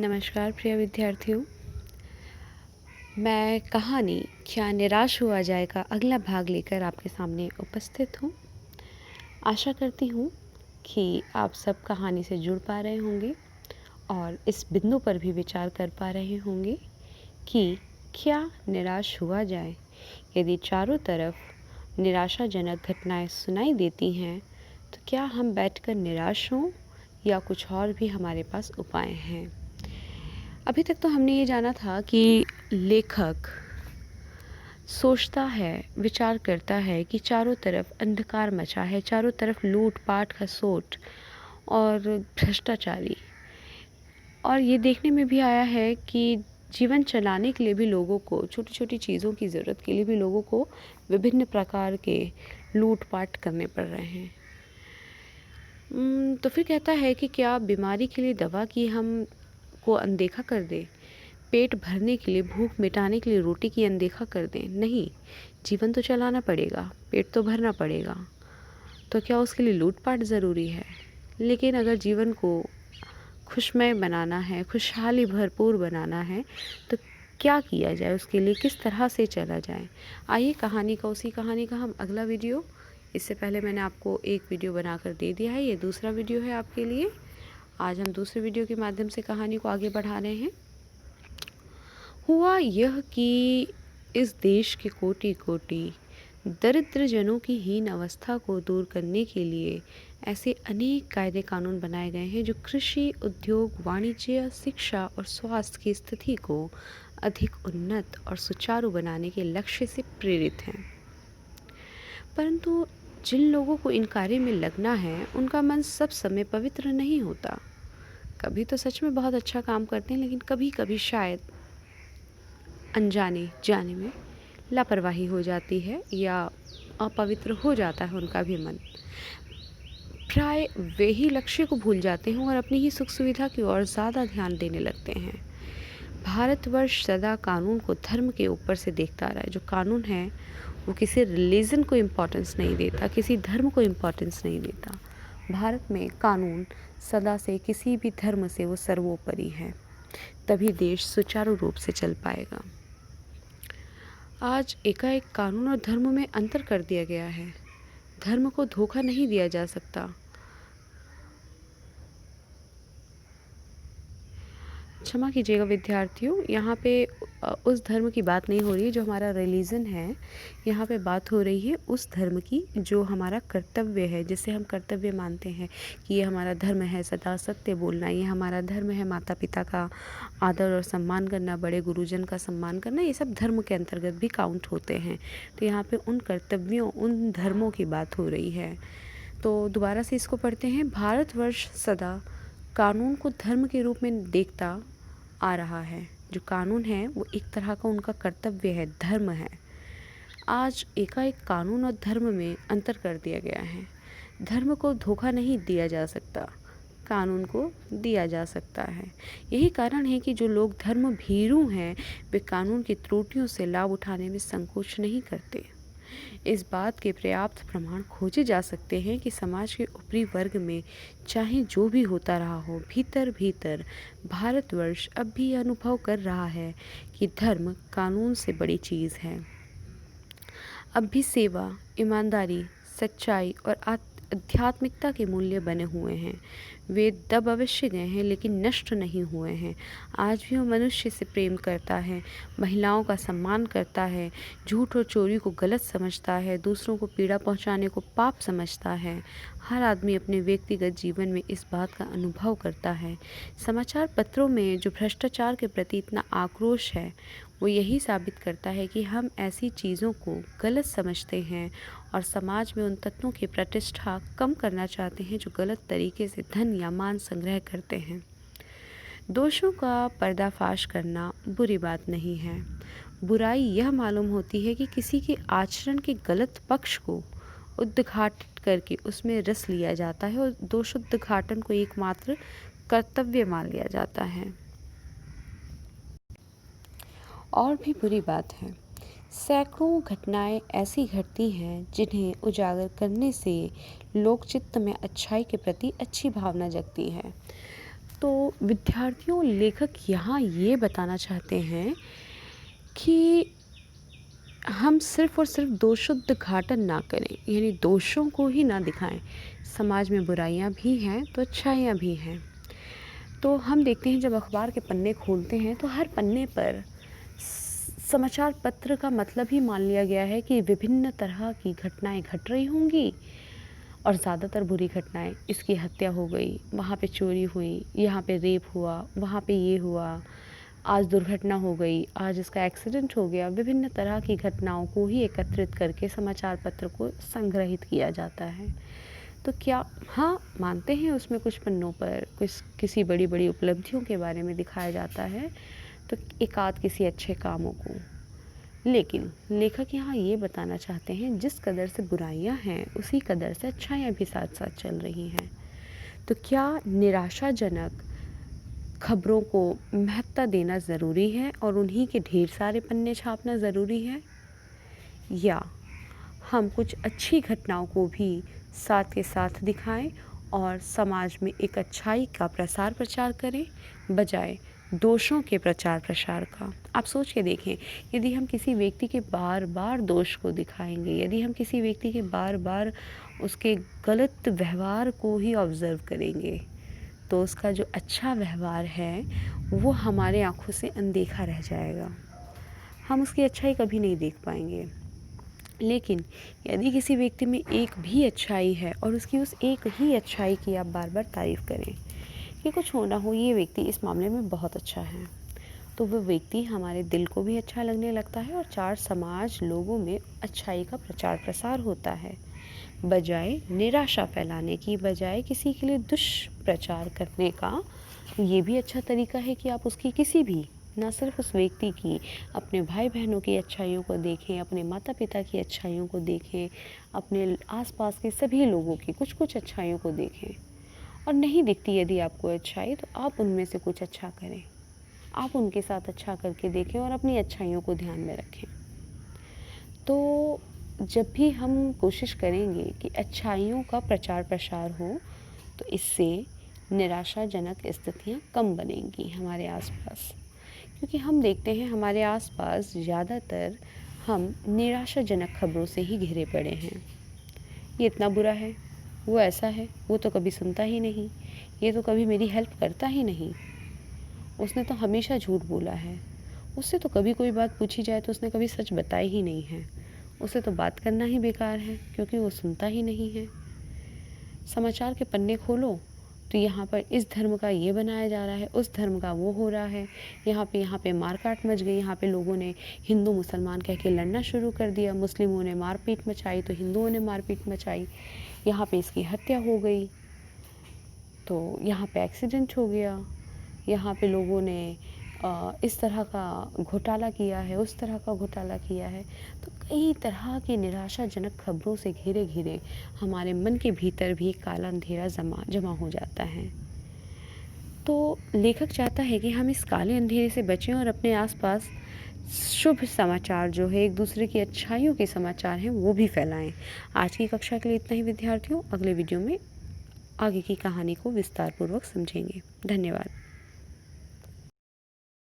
नमस्कार प्रिय विद्यार्थियों। मैं कहानी क्या निराश हुआ जाए का अगला भाग लेकर आपके सामने उपस्थित हूँ। आशा करती हूँ कि आप सब कहानी से जुड़ पा रहे होंगे और इस बिंदु पर भी विचार कर पा रहे होंगे कि क्या निराश हुआ जाए। यदि चारों तरफ निराशाजनक घटनाएं सुनाई देती हैं तो क्या हम बैठकर निराश हों या कुछ और भी हमारे पास उपाय हैं। अभी तक तो हमने ये जाना था कि लेखक सोचता है, विचार करता है कि चारों तरफ अंधकार मचा है, चारों तरफ लूट-पाट का सोच और भ्रष्टाचारी। और ये देखने में भी आया है कि जीवन चलाने के लिए भी लोगों को, छोटी-छोटी चीज़ों की ज़रूरत के लिए भी लोगों को विभिन्न प्रकार के लूट-पाट करने पड़ रहे हैं। तो फिर कहता है कि क्या बीमारी के लिए दवा की हम को अनदेखा कर दें? पेट भरने के लिए, भूख मिटाने के लिए रोटी की अनदेखा कर दें? नहीं, जीवन तो चलाना पड़ेगा, पेट तो भरना पड़ेगा। तो क्या उसके लिए लूट-पाट ज़रूरी है? लेकिन अगर जीवन को खुशमय बनाना है, खुशहाली भरपूर बनाना है, तो क्या किया जाए उसके लिए, किस तरह से चला जाए? आइए उसी कहानी का हम अगला वीडियो, इससे पहले मैंने आपको एक वीडियो बनाकर दे दिया है, ये दूसरा वीडियो है आपके लिए। आज हम दूसरे वीडियो के माध्यम से कहानी को आगे बढ़ा रहे हैं। हुआ यह कि इस देश के कोटि-कोटि दरिद्र जनों की हीन अवस्था को दूर करने के लिए ऐसे अनेक कायदे कानून बनाए गए हैं जो कृषि, उद्योग, वाणिज्य, शिक्षा और स्वास्थ्य की स्थिति को अधिक उन्नत और सुचारू बनाने के लक्ष्य से प्रेरित हैं। परंतु जिन लोगों को इन कार्य में लगना है, उनका मन सब समय पवित्र नहीं होता। कभी तो सच में बहुत अच्छा काम करते हैं, लेकिन कभी-कभी शायद अनजाने जाने में लापरवाही हो जाती है या अपवित्र हो जाता है उनका भी मन। प्राय वे ही लक्ष्य को भूल जाते हैं और अपनी ही सुख सुविधा की ओर ज़्यादा ध्यान देने लगते हैं। भारतवर्ष सदा कानून को धर्म के ऊपर से देखता रहा है। जो कानून है वो किसी रिलीजन को इम्पोर्टेंस नहीं देता, किसी धर्म को इम्पोर्टेंस नहीं देता। भारत में कानून सदा से किसी भी धर्म से वो सर्वोपरि है, तभी देश सुचारू रूप से चल पाएगा। आज एकाएक कानून और धर्म में अंतर कर दिया गया है। धर्म को धोखा नहीं दिया जा सकता। क्षमा कीजिएगा विद्यार्थियों, यहाँ पे उस धर्म की बात नहीं हो रही है जो हमारा रिलीजन है। यहाँ पे बात हो रही है उस धर्म की जो हमारा कर्तव्य है, जिसे हम कर्तव्य मानते हैं कि ये हमारा धर्म है सदा सत्य बोलना, ये हमारा धर्म है माता पिता का आदर और सम्मान करना, बड़े गुरुजन का सम्मान करना, ये सब धर्म के अंतर्गत भी काउंट होते हैं। तो यहाँ पे उन कर्तव्यों, उन धर्मों की बात हो रही है। तो दोबारा से इसको पढ़ते हैं। भारतवर्ष सदा कानून को धर्म के रूप में देखता आ रहा है। जो कानून है वो एक तरह का उनका कर्तव्य है, धर्म है। आज एकाएक कानून और धर्म में अंतर कर दिया गया है। धर्म को धोखा नहीं दिया जा सकता, कानून को दिया जा सकता है। यही कारण है कि जो लोग धर्म भीरू हैं वे कानून की त्रुटियों से लाभ उठाने में संकोच नहीं करते। इस बात के पर्याप्त प्रमाण खोजे जा सकते हैं कि समाज के ऊपरी वर्ग में चाहे जो भी होता रहा हो, भीतर भीतर भारतवर्ष अब भी अनुभव कर रहा है कि धर्म कानून से बड़ी चीज़ है। अब भी सेवा, ईमानदारी, सच्चाई और आध्यात्मिकता के मूल्य बने हुए हैं। वे दब अवश्य गए हैं लेकिन नष्ट नहीं हुए हैं। आज भी वो मनुष्य से प्रेम करता है, महिलाओं का सम्मान करता है, झूठ और चोरी को गलत समझता है, दूसरों को पीड़ा पहुंचाने को पाप समझता है। हर आदमी अपने व्यक्तिगत जीवन में इस बात का अनुभव करता है। समाचार पत्रों में जो भ्रष्टाचार के प्रति इतना आक्रोश है वो यही साबित करता है कि हम ऐसी चीज़ों को गलत समझते हैं और समाज में उन तत्वों की प्रतिष्ठा कम करना चाहते हैं जो गलत तरीके से धन या मान संग्रह करते हैं। दोषों का पर्दाफाश करना बुरी बात नहीं है। बुराई यह मालूम होती है कि किसी के आचरण के गलत पक्ष को उद्घाटित करके उसमें रस लिया जाता है और दोषोद्घाटन को एकमात्र कर्तव्य मान लिया जाता है। और भी बुरी बात है, सैकड़ों घटनाएं ऐसी घटती हैं जिन्हें उजागर करने से लोकचित्त में अच्छाई के प्रति अच्छी भावना जगती है। तो विद्यार्थियों, लेखक यहाँ ये बताना चाहते हैं कि हम सिर्फ़ और सिर्फ़ दोषोद्घाटन ना करें, यानी दोषों को ही ना दिखाएं। समाज में बुराइयां भी हैं तो अच्छाइयां भी हैं। तो हम देखते हैं जब अखबार के पन्ने खोलते हैं तो हर पन्ने पर समाचार पत्र का मतलब ही मान लिया गया है कि विभिन्न तरह की घटनाएं घट रही होंगी और ज़्यादातर बुरी घटनाएं, इसकी हत्या हो गई, वहाँ पे चोरी हुई, यहाँ पे रेप हुआ, वहाँ पे ये हुआ, आज दुर्घटना हो गई, आज इसका एक्सीडेंट हो गया। विभिन्न तरह की घटनाओं को ही एकत्रित करके समाचार पत्र को संग्रहित किया जाता है। तो क्या हाँ, मानते हैं उसमें कुछ पन्नों पर कुछ किसी बड़ी बड़ी उपलब्धियों के बारे में दिखाया जाता है, तो एक आध किसी अच्छे कामों को। लेकिन लेखक यहाँ ये बताना चाहते हैं जिस कदर से बुराइयाँ हैं उसी कदर से अच्छाइयाँ भी साथ साथ चल रही हैं। तो क्या निराशाजनक खबरों को महत्ता देना ज़रूरी है और उन्हीं के ढेर सारे पन्ने छापना ज़रूरी है, या हम कुछ अच्छी घटनाओं को भी साथ के साथ दिखाएं और समाज में एक अच्छाई का प्रसार प्रचार करें बजाय दोषों के प्रचार प्रसार का। आप सोच के देखें, यदि हम किसी व्यक्ति के बार बार दोष को दिखाएंगे, यदि हम किसी व्यक्ति के बार बार उसके गलत व्यवहार को ही ऑब्ज़र्व करेंगे, तो उसका जो अच्छा व्यवहार है वो हमारे आँखों से अनदेखा रह जाएगा। हम उसकी अच्छाई कभी नहीं देख पाएंगे। लेकिन यदि किसी व्यक्ति में एक भी अच्छाई है और उसकी उस एक ही अच्छाई की आप बार बार तारीफ़ करें कि कुछ हो ना हो ये व्यक्ति इस मामले में बहुत अच्छा है, तो वो व्यक्ति हमारे दिल को भी अच्छा लगने लगता है और चार समाज लोगों में अच्छाई का प्रचार प्रसार होता है। बजाय निराशा फैलाने की, बजाय किसी के लिए दुष्प्रचार करने का, ये भी अच्छा तरीका है कि आप उसकी किसी भी, ना सिर्फ उस व्यक्ति की, अपने भाई बहनों की अच्छाइयों को देखें, अपने माता पिता की अच्छाइयों को देखें, अपने आसपास के सभी लोगों की कुछ कुछ अच्छाइयों को देखें। और नहीं दिखती यदि आपको अच्छाई, तो आप उनमें से कुछ अच्छा करें, आप उनके साथ अच्छा करके देखें और अपनी अच्छाइयों को ध्यान में रखें। तो जब भी हम कोशिश करेंगे कि अच्छाइयों का प्रचार प्रसार हो, तो इससे निराशाजनक स्थितियाँ कम बनेंगी हमारे आसपास। क्योंकि हम देखते हैं हमारे आसपास ज़्यादातर हम निराशाजनक खबरों से ही घिरे पड़े हैं। ये इतना बुरा है, वो ऐसा है, वो तो कभी सुनता ही नहीं, ये तो कभी मेरी हेल्प करता ही नहीं, उसने तो हमेशा झूठ बोला है, उससे तो कभी कोई बात पूछी जाए तो उसने कभी सच बताई ही नहीं है, उसे तो बात करना ही बेकार है क्योंकि वो सुनता ही नहीं है। समाचार के पन्ने खोलो तो यहाँ पर इस धर्म का ये बनाया जा रहा है, उस धर्म का वो हो रहा है, यहाँ पे मारकाट मच गई, यहाँ पे लोगों ने हिंदू मुसलमान कह के लड़ना शुरू कर दिया, मुस्लिमों ने मारपीट मचाई तो हिंदुओं ने मारपीट मचाई, यहाँ पे इसकी हत्या हो गई, तो यहाँ पे एक्सीडेंट हो गया, यहाँ पे लोगों ने इस तरह का घोटाला किया है, उस तरह का घोटाला किया है। तो कई तरह की निराशाजनक खबरों से घिरे घिरे हमारे मन के भीतर भी एक काला अंधेरा जमा हो जाता है। तो लेखक चाहता है कि हम इस काले अंधेरे से बचें और अपने आसपास शुभ समाचार जो है, एक दूसरे की अच्छाइयों के समाचार हैं, वो भी फैलाएं। आज की कक्षा के लिए इतना ही विद्यार्थियों। अगले वीडियो में आगे की कहानी को विस्तारपूर्वक समझेंगे। धन्यवाद।